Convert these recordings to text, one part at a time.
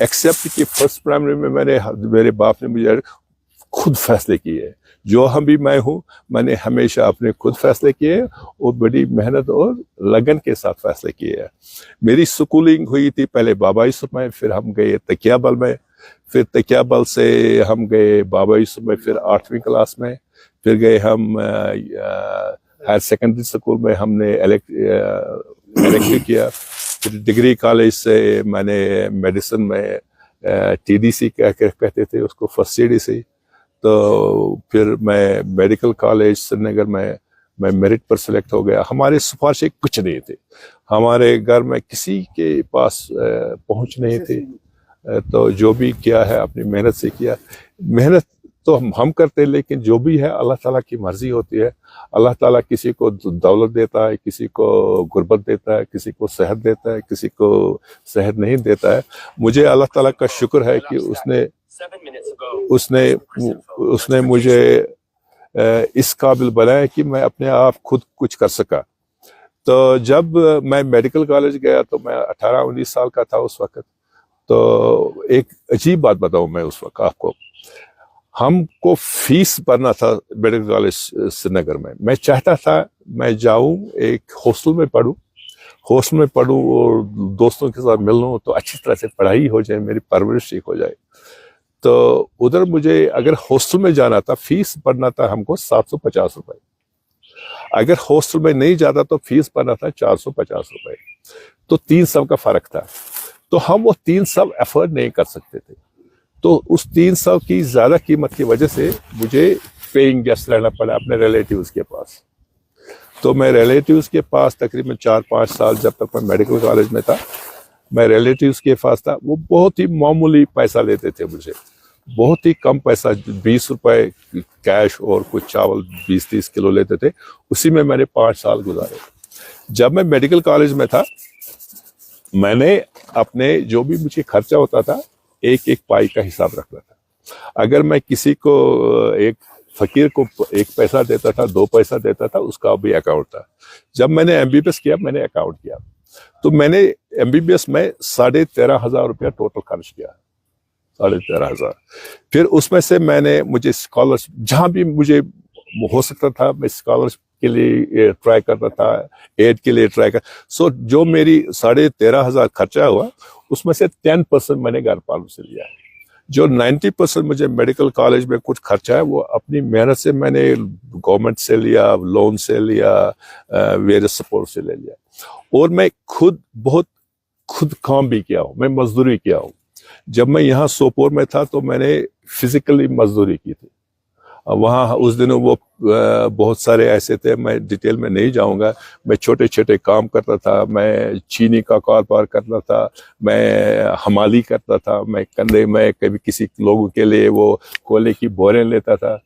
Accept کہ first primary میں میرے باپ نے مجھے خود فیصلے کیے ہیں. جو ہم بھی میں ہوں، میں نے ہمیشہ اپنے خود فیصلے کیے ہیں اور بڑی محنت اور لگن کے ساتھ فیصلے کیے ہیں. میری سکولنگ ہوئی تھی پہلے بابا یوسف میں، پھر ہم گئے تکیہ بل میں، پھر تکیہ بل سے ہم گئے بابا یوسف میں، پھر 8ویں کلاس میں، پھر گئے ہم ہائر سیکنڈری اسکول میں، ہم نے الیکٹو کیا. پھر ڈگری کالج سے میں نے میڈیسن میں TDC کہتے تھے اس کو، فرسٹ CDC. تو پھر میں میڈیکل کالج سری نگر میں میرٹ پر سلیکٹ ہو گیا. ہمارے سفارشیں کچھ نہیں تھے، ہمارے گھر میں کسی کے پاس پہنچ نہیں تھی. تو جو بھی کیا ہے اپنی محنت سے کیا. محنت تو ہم کرتے، لیکن جو بھی ہے اللہ تعالیٰ کی مرضی ہوتی ہے. اللہ تعالیٰ کسی کو دولت دیتا ہے، کسی کو غربت دیتا ہے، کسی کو صحت دیتا ہے، کسی کو صحت نہیں دیتا ہے. مجھے اللہ تعالیٰ کا شکر ہے کہ اس نے مجھے اس قابل بنایا کہ میں اپنے آپ خود کچھ کر سکا. تو جب میں میڈیکل کالج گیا تو میں 18-19 سال کا تھا اس وقت. تو ایک عجیب بات بتاؤں میں اس وقت آپ کو، ہم کو فیس بھرنا تھا میڈیکل کالج سری نگر میں. میں چاہتا تھا میں جاؤں ایک ہاسٹل میں پڑھوں اور دوستوں کے ساتھ ملوں تو اچھی طرح سے پڑھائی ہو جائے، میری پرورش ٹھیک ہو جائے. تو ادھر مجھے اگر ہاسٹل میں جانا تھا فیس بھرنا تھا ہم کو 750 روپے. اگر ہاسٹل میں نہیں جاتا تو فیس بھرنا تھا 450 روپے. تو 300 کا فرق تھا. تو ہم وہ 300 افورڈ نہیں کر سکتے تھے. تو اس 300 کی زیادہ قیمت کی وجہ سے مجھے پیئنگ گیسٹ رہنا پڑا اپنے ریلیٹیوز کے پاس. تو میں ریلیٹیوز کے پاس تقریباً 4-5 سال جب تک میں میڈیکل کالج میں تھا، میں ریلیٹیوز کے پاس تھا. وہ بہت ہی معمولی پیسہ لیتے تھے مجھے، بہت ہی کم پیسہ، 20 روپے کیش اور کچھ چاول 20-30 کلو لیتے تھے. اسی میں نے 5 سال گزارے. جب میں میڈیکل کالج میں تھا، میں نے اپنے جو بھی مجھے خرچہ ہوتا تھا ایک پائی کا حساب رکھنا تھا. اگر میں کسی کو ایک فقیر کو 1 پیسہ دیتا تھا، 2 پیسہ دیتا تھا، اس کا بھی اکاؤنٹ تھا. جب میں نے MBBS کیا میں نے اکاؤنٹ کیا. تو میں نے MBBS میں 13,500 روپیہ ٹوٹل خرچ کیا، 13,500. پھر اس میں سے مجھے اسکالرشپ جہاں بھی مجھے ہو سکتا تھا میں اسکالرشپ کے لیے ٹرائی کرتا تھا، ایڈ کے لیے ٹرائی کرتا. سو جو میری 13,500 خرچہ ہوا اس میں سے 10% میں نے گھر والوں سے لیا ہے. جو 90% مجھے میڈیکل کالج میں کچھ خرچہ ہے وہ اپنی محنت سے میں نے گورنمنٹ سے لیا، لون سے لیا، ویریس سپورٹ سے لے لیا. اور میں خود کام بھی کیا ہوں، میں مزدوری کیا ہوں. جب میں یہاں سوپور میں تھا تو میں نے فزیکلی مزدوری کی تھی. وہاں اس دنوں وہ بہت سارے ایسے تھے، میں ڈیٹیل میں نہیں جاؤں گا. میں چھوٹے چھوٹے کام کرتا تھا، میں چینی کا کاروبار کرتا تھا، میں حمالی کرتا تھا، میں کندھے میں کبھی کسی لوگوں کے لیے وہ کولے کی بوریں لیتا تھا.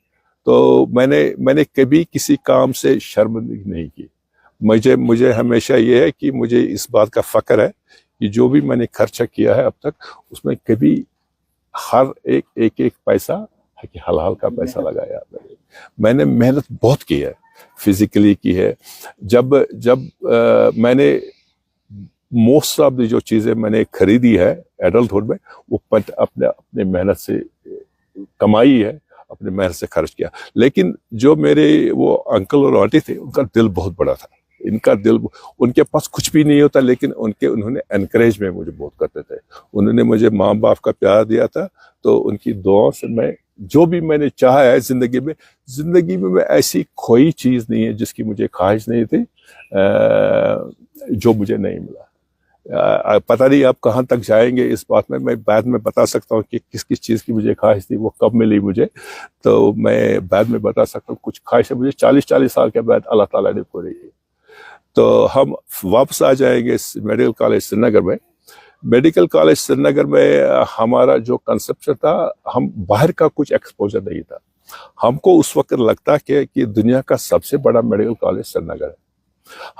تو میں نے کبھی کسی کام سے شرمندگی نہیں کی. مجھے ہمیشہ یہ ہے کہ مجھے اس بات کا فخر ہے کہ جو بھی میں نے خرچہ کیا ہے اب تک اس میں کبھی ہر ایک پیسہ ہے کہ حلال کا پیسہ لگایا. میں نے محنت بہت کی ہے، فزیکلی کی ہے. جب میں نے موسٹ آف دی جو چیزیں میں نے خریدی ہے ایڈلٹہڈ میں وہ اپنے محنت سے کمائی ہے، اپنے محنت سے خرچ کیا. لیکن جو میرے وہ انکل اور آنٹی تھے ان کا دل بہت بڑا تھا. ان کے پاس کچھ بھی نہیں ہوتا لیکن انہوں نے انکریج میں مجھے بہت کرتے تھے. انہوں نے مجھے ماں باپ کا پیار دیا تھا. تو ان کی دعاؤں سے میں جو بھی میں نے چاہا ہے زندگی میں ایسی کوئی چیز نہیں ہے جس کی مجھے خواہش نہیں تھی جو مجھے نہیں ملا. پتہ نہیں آپ کہاں تک جائیں گے اس بات میں بعد میں بتا سکتا ہوں کہ کس چیز کی مجھے خواہش تھی، وہ کب ملی مجھے. تو میں بعد میں بتا سکتا ہوں. کچھ خواہشیں مجھے 40 سال کے بعد اللہ تعالیٰ نے پوری کی. تو ہم واپس آ جائیں گے میڈیکل کالج سری نگر میں. میڈیکل کالج سری نگر میں ہمارا جو کنسپشن تھا، ہم باہر کا کچھ ایکسپوجر نہیں تھا. ہم کو اس وقت لگتا کہ دنیا کا سب سے بڑا میڈیکل کالج سری نگر ہے.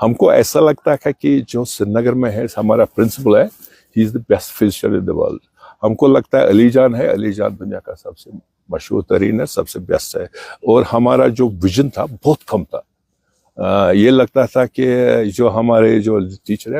ہم کو ایسا لگتا ہے کہ جو سری نگر میں ہے ہمارا پرنسپل ہے، he is the best physician in the world. ہم کو لگتا ہے علی جان دنیا کا سب سے مشہور ترین ہے، سب سے بیسٹ ہے. اور ہمارا جو ویژن تھا بہت کم تھا. یہ لگتا تھا کہ جو ہمارے جو ٹیچر ہے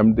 MD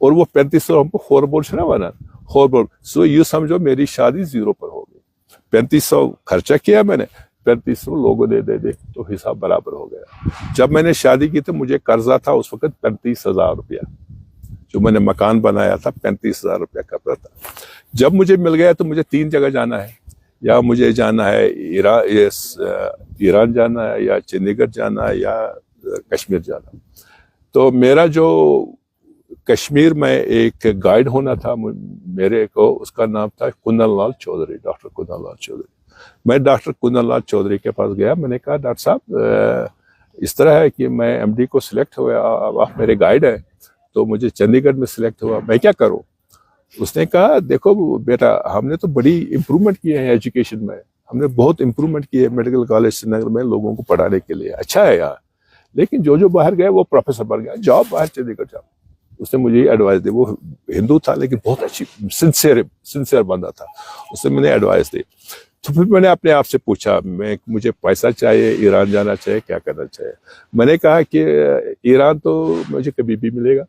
اور وہ 3500 ہم کو خوربول سے نہ بنا خوربول. سو یہ سمجھو میری شادی 0 پر ہو گئی. 3500 خرچہ کیا میں نے, 3500 لوگوں نے دے دے تو حساب برابر ہو گیا. جب میں نے شادی کی تو مجھے قرضہ تھا اس وقت 35,000 روپیہ, جو میں نے مکان بنایا تھا 35,000 روپیہ قرضہ تھا. جب مجھے مل گیا تو مجھے 3 جگہ جانا ہے, یا مجھے جانا ہے ایران جانا ہے, یا چندی گڑھ جانا ہے, یا کشمیر جانا. تو میرا جو کشمیر میں ایک گائیڈ ہونا تھا میرے کو, اس کا نام تھا کنل لال چودھری, ڈاکٹر کنل لال چودھری. میں ڈاکٹر کنل لال چودھری کے پاس گیا. میں نے کہا ڈاکٹر صاحب اس طرح ہے کہ میں ایم ڈی کو سلیکٹ ہوا, آپ میرے گائیڈ ہیں, تو مجھے چندی گڑھ میں سلیکٹ ہوا, میں کیا کروں؟ اس نے کہا دیکھو بیٹا, ہم نے تو بڑی امپرومنٹ کی ہے ایجوکیشن میں, ہم نے بہت امپرومنٹ کی ہے میڈیکل کالج سری نگر میں لوگوں کو پڑھانے کے لیے, اچھا ہے یار, لیکن جو باہر گئے وہ پروفیسر بن گیا, جاؤ باہر چندی گڑھ جاؤ. اس نے مجھے ایڈوائس دی. وہ ہندو تھا لیکن بہت اچھی سنسیئر بندہ تھا. اس نے مجھے ایڈوائس دی. تو پھر میں نے اپنے آپ سے پوچھا, مجھے پیسہ چاہیے, ایران جانا چاہیے, کیا کرنا چاہیے؟ میں نے کہا کہ ایران تو مجھے کبھی بھی ملے گا,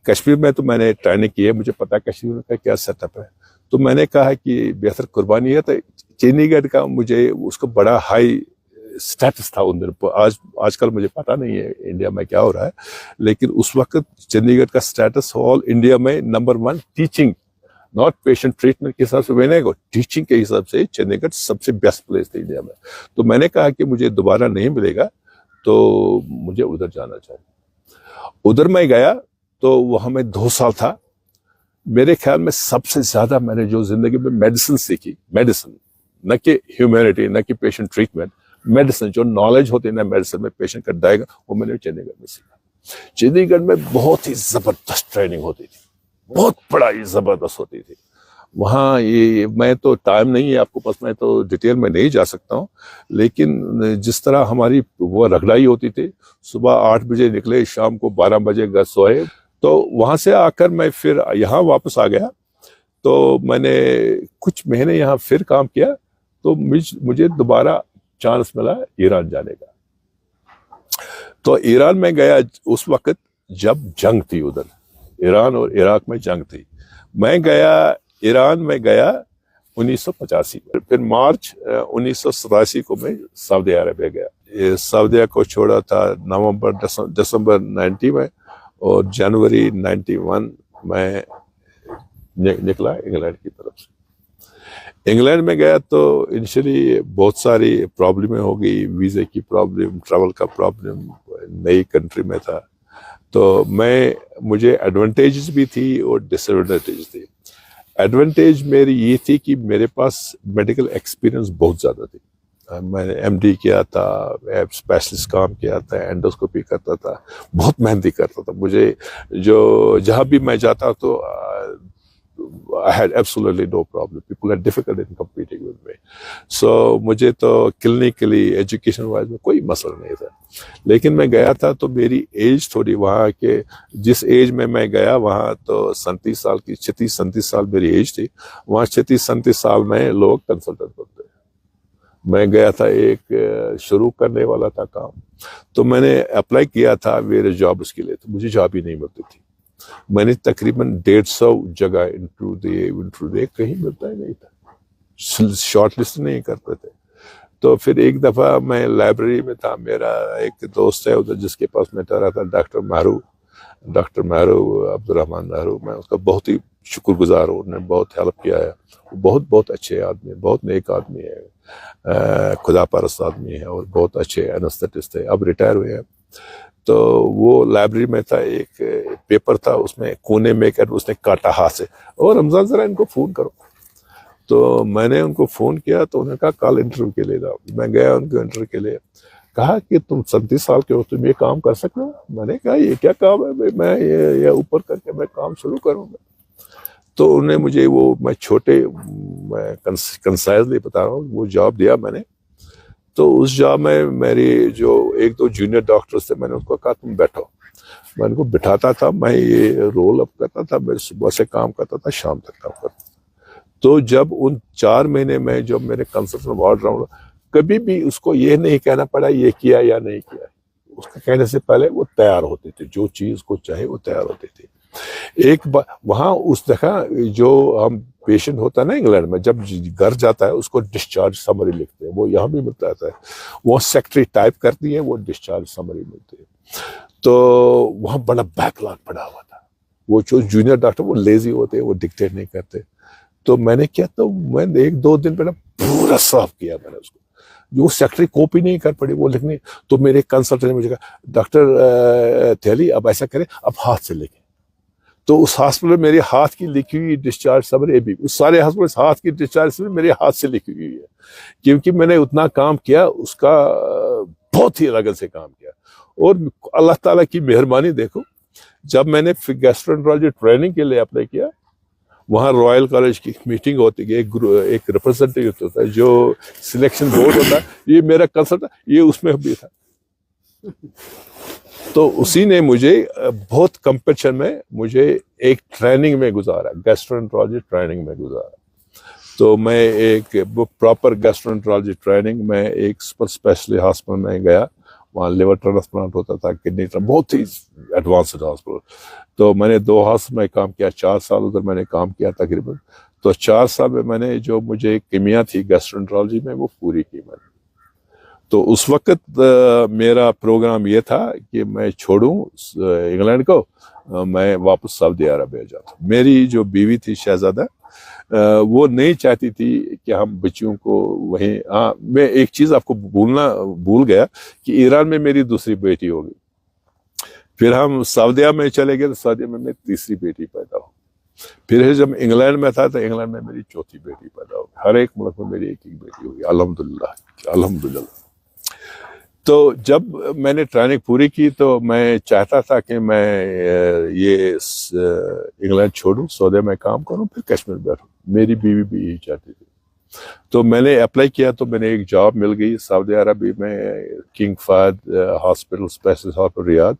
کشمیر میں تو میں نے ٹریننگ کی ہے, مجھے پتا کشمیر کا کیا سیٹ اپ ہے. تو میں نے کہا کہ بہتر قربانی ہے. تو چندی گڑھ کا مجھے اس کو بڑا ہائی سٹیٹس تھا ان دنوں. آج کل مجھے پتا نہیں ہے انڈیا میں کیا ہو رہا ہے, لیکن اس وقت چندی گڑھ کا سٹیٹس آل انڈیا میں number 1 teaching, not patient treatment کے حساب سے میں نے کو, ٹیچنگ کے حساب سے چندی گڑھ سب سے بیسٹ پلیس تھی انڈیا میں. تو میں نے کہا کہ مجھے دوبارہ نہیں ملے گا تو مجھے ادھر جانا چاہیے. ادھر میں گیا تو وہاں میں 2 سال تھا. میرے خیال میں سب سے زیادہ میں نے جو زندگی میں میڈیسن سیکھی, میڈیسن نہ کہ ہیومینٹی, نہ کہ پیشنٹ ٹریٹمنٹ, میڈیسن جو نالج ہوتی ہے نا میڈیسن میں پیشنٹ کا ڈائگنوز, وہ میں نے چندی گڑھ میں سیکھا. چندی گڑھ میں بہت ہی زبردست ٹریننگ ہوتی تھی, بہت بڑا ہی زبردست ہوتی تھی وہاں. یہ میں تو ٹائم نہیں ہے آپ کو پاس, میں تو ڈیٹیل میں نہیں جا سکتا ہوں, لیکن جس طرح ہماری وہ رگڑائی ہوتی تھی, صبح 8 بجے نکلے, شام کو 12 بجے گھر سوئے. تو وہاں سے آ کر میں پھر یہاں واپس آ گیا. تو میں نے کچھ مہینے یہاں پھر کام کیا, تو مجھے دوبارہ چانس ملا ایران جانے کا. تو ایران میں گیا اس وقت جب جنگ تھی, ادھر ایران اور عراق میں جنگ تھی. میں گیا ایران میں گیا 1985 میں. پھر مارچ 1987 کو میں سعودی عربیہ گیا. سعودیہ کو چھوڑا تھا دسمبر 90 میں, اور جنوری 91 میں نکلا انگلینڈ کی طرف سے. انگلینڈ میں گیا تو انیشلی بہت ساری پرابلمیں ہو گئی, ویزے کی پرابلم, ٹریول کا پرابلم, نئی کنٹری میں تھا. تو مجھے ایڈوانٹیجز بھی تھی اور ڈس ایڈوانٹیجز تھی. ایڈوانٹیج میری یہ تھی کہ میرے پاس میڈیکل ایکسپیرینس بہت زیادہ تھی. میں نے ایم ڈی کیا تھا, اسپیشلسٹ کام کیا تھا, اینڈوسکوپی کرتا تھا, بہت محنتی کرتا تھا. مجھے جہاں بھی میں جاتا تو I had absolutely no problem. People are difficult in competing with me. So مجھے تو کلینکلی ایجوکیشن وائز میں کوئی مسئلہ نہیں تھا. لیکن میں گیا تھا تو میری ایج تھوڑی, وہاں کے جس ایج میں گیا وہاں تو 37 سال کی, 36-37 سال میری ایج تھی. وہاں 36-37 سال میں لوگ کنسلٹنٹ بنتے ہیں. میں گیا تھا, ایک شروع کرنے والا تھا کام, تو میں نے اپلائی کیا تھا میرے جابس کے لیے, تو مجھے جاب ہی نہیں ملتی تھی. میں نے تقریباً 150 جگہ انٹرویو دے, کہیں ملتا ہی نہیں تھا, شارٹ لسٹ نہیں کرتے تھے. تو پھر ایک دفعہ میں لائبریری میں تھا, میرا ایک دوست ہے ادھر جس کے پاس میں رہا تھا, ڈاکٹر مہرو عبد الرحمان مہرو. میں اس کا بہت ہی شکر گزار ہوں, انہوں نے بہت ہیلپ کیا ہے. وہ بہت اچھے آدمی, بہت نیک آدمی ہے, خدا پرست آدمی ہے, اور بہت اچھے اینستھیٹسٹ ہے, اب ریٹائر ہوئے ہیں. تو وہ لائبریری میں تھا, ایک پیپر تھا, اس میں کونے میں کر اس نے کاٹا ہاتھ سے, اور رمضان ذرا ان کو فون کرو. تو میں نے ان کو فون کیا, تو انہوں نے کہا کال انٹرویو کے لیے جاؤ. میں گیا ان کو انٹرویو کے لیے, کہا کہ تم 37 سال کے ہو, تم یہ کام کر سکتے ہو. میں نے کہا یہ کیا کام ہے, میں یہ اوپر کر کے میں کام شروع کروں گا. تو انہوں نے مجھے میں کنسائزلی بتا رہا ہوں, وہ جاب دیا میں نے. تو اس جاب میں میری جو 1-2 جونیئر ڈاکٹرز تھے, میں نے ان کو کہا تم بیٹھو. میں ان کو بٹھاتا تھا, میں یہ رول اپ کرتا تھا, میں صبح سے کام کرتا تھا, شام تک کام کرتا تھا. تو جب ان 4 مہینے میں جب میرے کنسلٹنٹ وارڈ راؤنڈ, کبھی بھی اس کو یہ نہیں کہنا پڑا یہ کیا یا نہیں کیا. اس کا کہنے سے پہلے وہ تیار ہوتی تھی, جو چیز کو چاہے وہ تیار ہوتی تھی. ایک وہاں اس دیکھا جو ہم پیشنٹ ہوتا ہے نا انگلینڈ میں، جب گھر جاتا ہے اس کو ڈسچارج سمری لکھتے ہیں، وہ یہاں بھی ملتا ہے، وہ سیکٹری ٹائپ کرتی ہے، وہ ڈسچارج سمری ملتی ہے. تو وہاں بڑا بیک لاگ پڑا ہوا تھا. وہ جو جونیئر ڈاکٹر وہ لیزی ہوتے ہیں، وہ ڈکٹیٹ نہیں کرتے. تو میں نے کیا، تو میں نے 1-2 دن پہلے پورا صاف کیا میں نے اس کو، جو سیکٹری کاپی نہیں کر پڑی وہ لکھنے. تو میرے کنسلٹنٹ نے مجھے کہا ڈاکٹر تھیلی اب ایسا کریں، اب ہاتھ سے لکھیں. تو اس ہاسپٹل میں میرے ہاتھ کی لکھی ہوئی ڈسچارج سمری بھی، اس سارے ہاسپٹل ہاتھ کی ڈسچارج سمری میرے ہاتھ سے لکھی ہوئی ہے، کیونکہ میں نے اتنا کام کیا، اس کا بہت ہی لگن سے کام کیا. اور اللہ تعالیٰ کی مہربانی دیکھو، جب میں نے گیسٹرونٹرالوجی ٹریننگ کے لیے اپلائی کیا، وہاں رائل کالج کی میٹنگ ہوتی ہے، ایک ریپرزینٹیو ہوتا ہے جو سلیکشن بورڈ ہوتا ہے، یہ میرا کنسلٹنٹ یہ اس میں بھی تھا. تو اسی نے مجھے بہت کمپٹیشن میں مجھے ایک ٹریننگ میں گزارا، گیسٹرونٹرالوجی ٹریننگ میں گزارا. تو میں ایک پراپر گیسٹرونٹرالوجی ٹریننگ میں ایک سپر اسپیشلسٹ ہاسپٹل میں گیا، وہاں لیور ٹرانسپلانٹ ہوتا تھا، کڈنی بہت ہی ایڈوانسڈ ہاسپٹل. تو میں نے 2 ہاسپٹل میں کام کیا، 4 سال ادھر میں نے کام کیا تقریباً. تو 4 سال میں نے جو مجھے کیمیا تھی گیسٹرونٹرالوجی میں وہ پوری کی میں نے. تو اس وقت میرا پروگرام یہ تھا کہ میں چھوڑوں انگلینڈ کو، میں واپس سعودی عربیہ جاتا. میری جو بیوی تھی شہزادہ، وہ نہیں چاہتی تھی کہ ہم بچیوں کو وہیں. ہاں میں ایک چیز آپ کو بھول گیا کہ ایران میں میری دوسری بیٹی ہوگی، پھر ہم سعودیہ میں چلے گئے تو سعودیہ میں میری تیسری بیٹی پیدا ہو. پھر جب انگلینڈ میں تھا تو انگلینڈ میں میری چوتھی بیٹی پیدا ہوگی. ہر ایک ملک میں میری ایک بیٹی ہوگی، الحمدللہ. تو جب میں نے ٹریننگ پوری کی تو میں چاہتا تھا کہ میں یہ انگلینڈ چھوڑوں، سعودیہ میں کام کروں، پھر کشمیر بیٹھوں. میری بیوی بھی یہی چاہتی تھی. تو میں نے اپلائی کیا، تو میں نے ایک جاب مل گئی سعودی عربی میں، King Fahd hospital, specialist hospital Riyadh.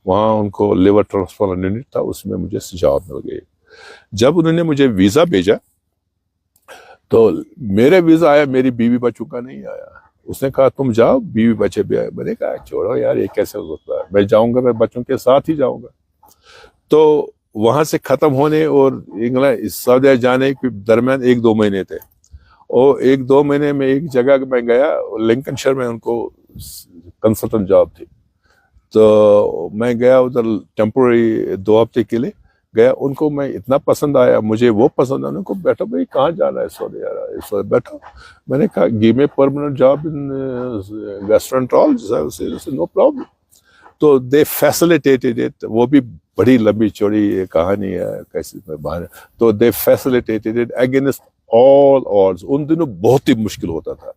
وہاں ان کو لیور ٹرانسپلانٹ یونٹ تھا، اس میں مجھے جاب مل گئی. جب انہوں نے مجھے ویزا بھیجا تو میرے ویزا آیا، میری بیوی بچوں کا نہیں آیا. اس نے کہا تم جاؤ، بیوی بچے بھی آئے. میں نے کہا چھوڑو یار، یہ کیسے ہو سکتا ہے، میں جاؤں گا، میں بچوں کے ساتھ ہی جاؤں گا. تو وہاں سے ختم ہونے اور انگلینڈ سعودیہ جانے کے درمیان 1-2 مہینے تھے. اور 1-2 مہینے میں ایک جگہ میں گیا، لنکن شائر میں ان کو کنسلٹنٹ جاب تھی. تو میں گیا ادھر ٹیمپورری 2 ہفتے کے لیے گیا. ان کو میں اتنا پسند آیا، مجھے وہ پسند آیا. ان کو بیٹھو بھائی کہاں جانا ہے سعودی عرب، بیٹھو. میں نے کہا give me permanent job in gastroenterology, no problem. تو دے فیسلیٹیٹڈ اٹ. وہ بھی بڑی لمبی چوڑی کہانی ہے کیسے میں باہر. تو they فیسلیٹیٹڈ it against all odds. ان دنوں بہت ہی مشکل ہوتا تھا.